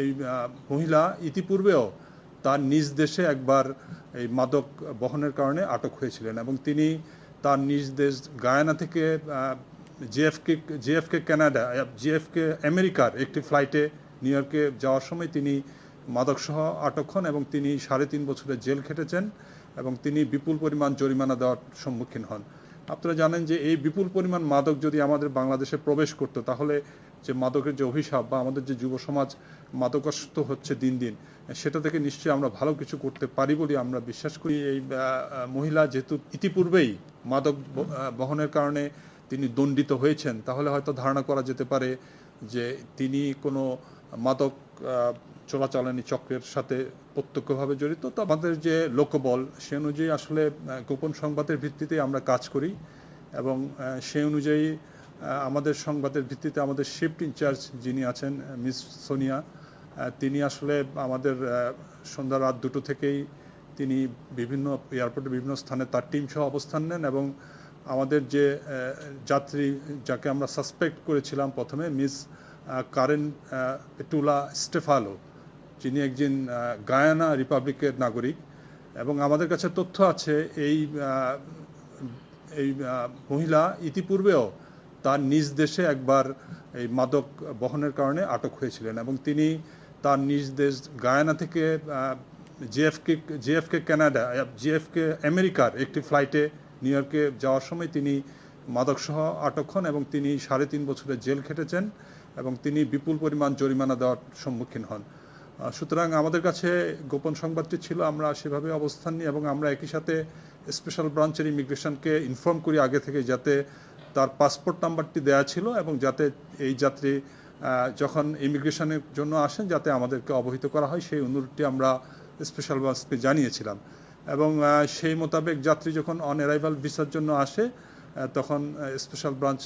এই মহিলা ইতিপূর্বেও তার নিজ দেশে একবার এই মাদক বহনের কারণে আটক হয়েছিলেন এবং তিনি তার নিজ দেশ গায়ানা থেকে জিএফকে কানাডা জিএফকে আমেরিকার একটি ফ্লাইটে নিউ ইয়র্কে যাওয়ার সময় তিনি মাদকসহ আটক হন এবং তিনি 3.5 বছরের জেল খেটেছেন এবং তিনি বিপুল পরিমাণ জরিমানা দেওয়ার সম্মুখীন হন। আপনারা জানেন যে এই বিপুল পরিমাণ মাদক যদি আমাদের বাংলাদেশে প্রবেশ করতো তাহলে যে মাদকের যে অভিশাপ বা আমাদের যে যুব সমাজ মাদকাসক্ত হচ্ছে দিন দিন, সেটা থেকে নিশ্চয়ই আমরা ভালো কিছু করতে পারি বলে আমরা বিশ্বাস করি। এই মহিলা যেহেতু ইতিপূর্বেই মাদক বহনের কারণে তিনি দণ্ডিত হয়েছেন, তাহলে হয়তো ধারণা করা যেতে পারে যে তিনি কোনো মাদক চোরাচালানি চক্রের সাথে প্রত্যক্ষভাবে জড়িত। তো আমাদের যে লোকবল সে অনুযায়ী আসলে গোপন সংবাদের ভিত্তিতে আমরা কাজ করি এবং সেই অনুযায়ী আমাদের সংবাদের ভিত্তিতে আমাদের শিফট ইনচার্জ যিনি আছেন মিস সোনিয়া, তিনি আসলে আমাদের সন্ধ্যা রাত 2টো থেকেই তিনি বিভিন্ন এয়ারপোর্টে বিভিন্ন স্থানে তার টিম সহ অবস্থান নেন এবং আমাদের যে যাত্রী যাকে আমরা সাসপেক্ট করেছিলাম প্রথমে মিস কারেন পেটুলা স্টেফালো, যিনি একজন গায়ানা রিপাবলিকের নাগরিক এবং আমাদের কাছে তথ্য আছে এই মহিলা ইতিপূর্বেও তার নিজ দেশে একবার এই মাদক বহনের কারণে আটক হয়েছিলেন এবং তিনি তার নিজ দেশ গায়ানা থেকে জিএফকে কানাডা জিএফকে আমেরিকার একটি ফ্লাইটে নিউ ইয়র্কে যাওয়ার সময় তিনি মাদকসহ আটক হন এবং তিনি 3.5 বছরের জেল খেটেছেন এবং তিনি বিপুল পরিমাণ জরিমানা দেওয়ার সম্মুখীন হন। সুতরাং আমাদের কাছে গোপন সংবাদটি ছিল, আমরা সেভাবে অবস্থান নিই এবং আমরা একই সাথে স্পেশাল ব্রাঞ্চের ইমিগ্রেশনকে ইনফর্ম করি আগে থেকে, যাতে তার পাসপোর্ট নাম্বারটি দেওয়া ছিল এবং যাতে এই যাত্রী যখন ইমিগ্রেশনের জন্য আসেন যাতে আমাদেরকে অবহিত করা হয়, সেই অনুরোধটি আমরা স্পেশাল ব্রাঞ্চকে জানিয়েছিলাম এবং সেই মোতাবেক যাত্রী যখন অন অ্যারাইভাল ভিসার জন্য আসে তখন স্পেশাল ব্রাঞ্চ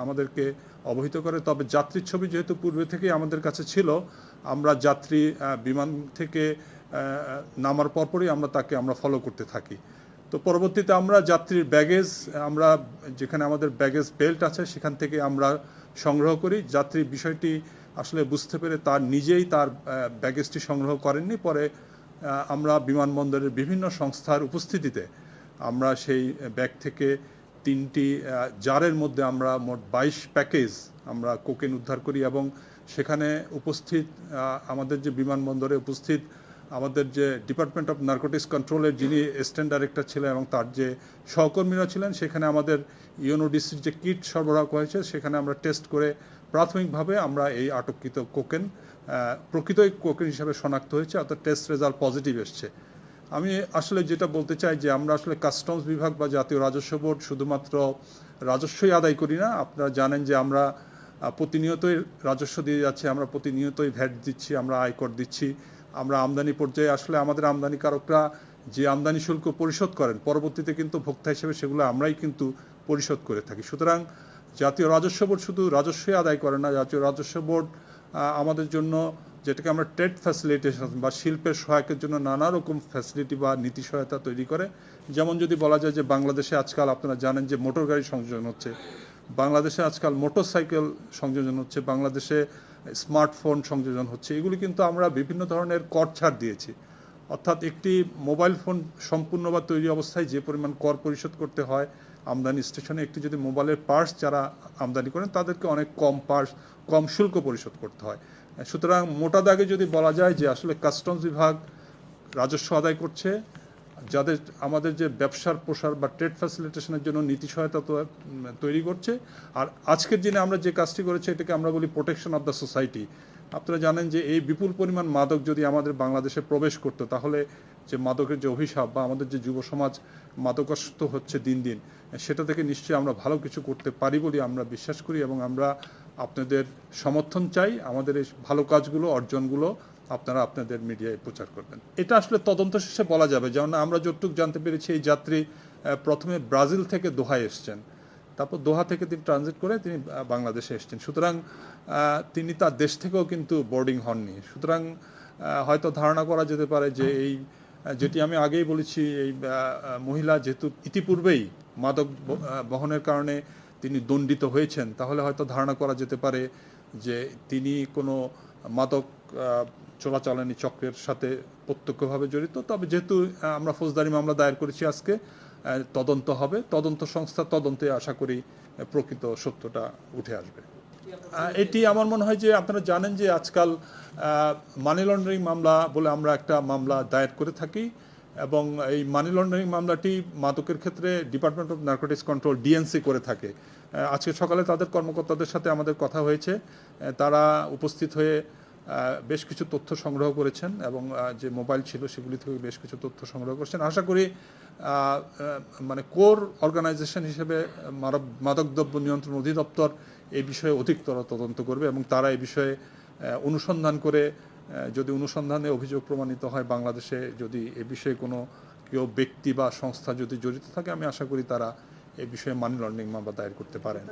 আমাদেরকে অবহিত করে। তবে যাত্রীর ছবি যেহেতু পূর্বে থেকেই আমাদের কাছে ছিল, আমরা যাত্রী বিমান থেকে নামার পরপরই আমরা ফলো করতে থাকি। তো পরবর্তীতে আমরা যাত্রীর ব্যাগেজ আমরা যেখানে আমাদের ব্যাগেজ বেল্ট আছে সেখান থেকে আমরা সংগ্রহ করি। যাত্রী বিষয়টি আসলে বুঝতে পেরে তার নিজেই তার ব্যাগেজটি সংগ্রহ করেননি, পরে আমরা বিমানবন্দরের বিভিন্ন সংস্থার উপস্থিতিতে আমরা সেই ব্যাগ থেকে 3টি জারের মধ্যে আমরা মোট 22 প্যাকেজ আমরা কোকেন উদ্ধার করি এবং সেখানে উপস্থিত আমাদের যে বিমানবন্দরে উপস্থিত আমাদের যে ডিপার্টমেন্ট অফ নার্কোটিক্স কন্ট্রোলের যিনি অ্যাসিস্ট্যান্ট ডাইরেক্টর ছিলেন এবং তার যে সহকর্মীরা ছিলেন, সেখানে আমাদের ইউএনওডিসির যে কিট সরবরাহ হয়েছে সেখানে আমরা টেস্ট করে প্রাথমিকভাবে আমরা এই আটককৃত কোকেন প্রকৃতই কোকেন হিসাবে শনাক্ত হয়েছে, অর্থাৎ টেস্ট রেজাল্ট পজিটিভ এসছে। আমি আসলে যেটা বলতে চাই যে আমরা আসলে কাস্টমস বিভাগ বা জাতীয় রাজস্ব বোর্ড শুধুমাত্র রাজস্বই আদায় করি না। আপনারা জানেন যে আমরা প্রতিনিয়তই রাজস্ব দিয়ে যাচ্ছি, আমরা প্রতিনিয়তই ভ্যাট দিচ্ছি, আমরা আয়কর দিচ্ছি। আমরা আমদানি পর্যায়ে আসলে আমাদের আমদানিকারকরা যে আমদানি শুল্ক পরিশোধ করেন পরবর্তীতে কিন্তু ভোক্তা হিসেবে সেগুলো আমরাই কিন্তু পরিশোধ করে থাকি। সুতরাং জাতীয় রাজস্ব বোর্ড শুধু রাজস্বই আদায় করে না, জাতীয় রাজস্ব বোর্ড আমাদের জন্য যেটাকে আমরা ট্রেড ফ্যাসিলিটেশন বা শিল্পের সহায়কের জন্য নানা রকম ফ্যাসিলিটি বা নীতি সহায়তা তৈরি করে। যেমন যদি বলা যায় যে বাংলাদেশে আজকাল আপনারা জানেন যে মোটর গাড়ি সংযোজন হচ্ছে, বাংলাদেশে আজকাল মোটর সাইকেল সংযোজন হচ্ছে, বাংলাদেশে স্মার্টফোন সংযোজন হচ্ছে, এগুলি কিন্তু আমরা বিভিন্ন ধরনের কর ছাড় দিয়েছি। অর্থাৎ একটি মোবাইল ফোন সম্পূর্ণ বা তৈরি অবস্থায় যে পরিমাণ কর পরিশোধ করতে হয় আমদানি স্টেশনে, একটি যদি মোবাইলের পার্টস যারা আমদানি করেন তাদেরকে অনেক কম শুল্ক পরিশোধ করতে হয়। সুতরাং মোটা দাগে যদি বলা যায় যে আসলে কাস্টমস বিভাগ রাজস্ব আদায় করছে, যাদের আমাদের যে ব্যবসার প্রসার বা ট্রেড ফ্যাসিলিটেশনের জন্য নীতি সহায়তা তৈরি করছে। আর আজকের দিনে আমরা যে কাজটি করেছি এটাকে আমরা বলি প্রোটেকশন অফ দ্য সোসাইটি। আপনারা জানেন যে এই বিপুল পরিমাণ মাদক যদি আমাদের বাংলাদেশে প্রবেশ করতো তাহলে যে মাদকের যে অভিশাপ বা আমাদের যে যুব সমাজ মাদকাসক্ত হচ্ছে দিন দিন, সেটা থেকে নিশ্চয়ই আমরা ভালো কিছু করতে পারি বলে আমরা বিশ্বাস করি এবং আমরা আপনাদের সমর্থন চাই। আমাদের এই ভালো কাজগুলো অর্জনগুলো আপনারা আপনাদের মিডিয়ায় প্রচার করবেন। এটা আসলে তদন্ত শেষে বলা যাবে। যেমন আমরা যতটুকু জানতে পেরেছি এই যাত্রী প্রথমে ব্রাজিল থেকে দোহায় এসছেন, তারপর দোহা থেকে তিনি ট্রানজিট করে তিনি বাংলাদেশে এসছেন। সুতরাং তিনি তার দেশ থেকেও কিন্তু বোর্ডিং হননি। সুতরাং হয়তো ধারণা করা যেতে পারে যে এই যেটি আমি আগেই বলেছি, এই মহিলা যেহেতু ইতিপূর্বেই মাদক বহনের কারণে তিনি দণ্ডিত হয়েছেন, তাহলে হয়তো ধারণা করা যেতে পারে যে তিনি কোনো মাদক চোরাচালানি চক্রের সাথে প্রত্যক্ষভাবে জড়িত। তবে যেহেতু আমরা ফৌজদারি মামলা দায়ের করেছি আজকে, তদন্ত হবে, তদন্ত সংস্থা তদন্তে আশা করি প্রকৃত সত্যটা উঠে আসবে। এটি আমার মনে হয় যে আপনারা জানেন যে আজকাল মানি লন্ডারিং মামলা বলে আমরা একটা মামলা দায়ের করে থাকি, এবং এই মানি লন্ডারিং মামলাটি মাদকের ক্ষেত্রে department of narcotics control DNC করে থাকে। আজকে সকালে তাদের কর্মকর্তাদের সাথে আমাদের কথা হয়েছে, তারা উপস্থিত হয়ে বেশ কিছু তথ্য সংগ্রহ করেছেন এবং যে মোবাইল ছিল সেগুলি থেকে বেশ কিছু তথ্য সংগ্রহ করেছেন। আশা করি মানে কোর অর্গানাইজেশন হিসেবে মাদকদ্রব্য নিয়ন্ত্রণ অধিদপ্তর এই বিষয়ে অধিকতর তদন্ত করবে এবং তারা এই বিষয়ে অনুসন্ধান করে, যদি অনুসন্ধানে অভিযোগ প্রমাণিত হয় বাংলাদেশে যদি এ বিষয়ে কোনো কেউ ব্যক্তি বা সংস্থা যদি জড়িত থাকে, আমি আশা করি তারা এ বিষয়ে মানি লন্ডারিং মামলা দায়ের করতে পারেন।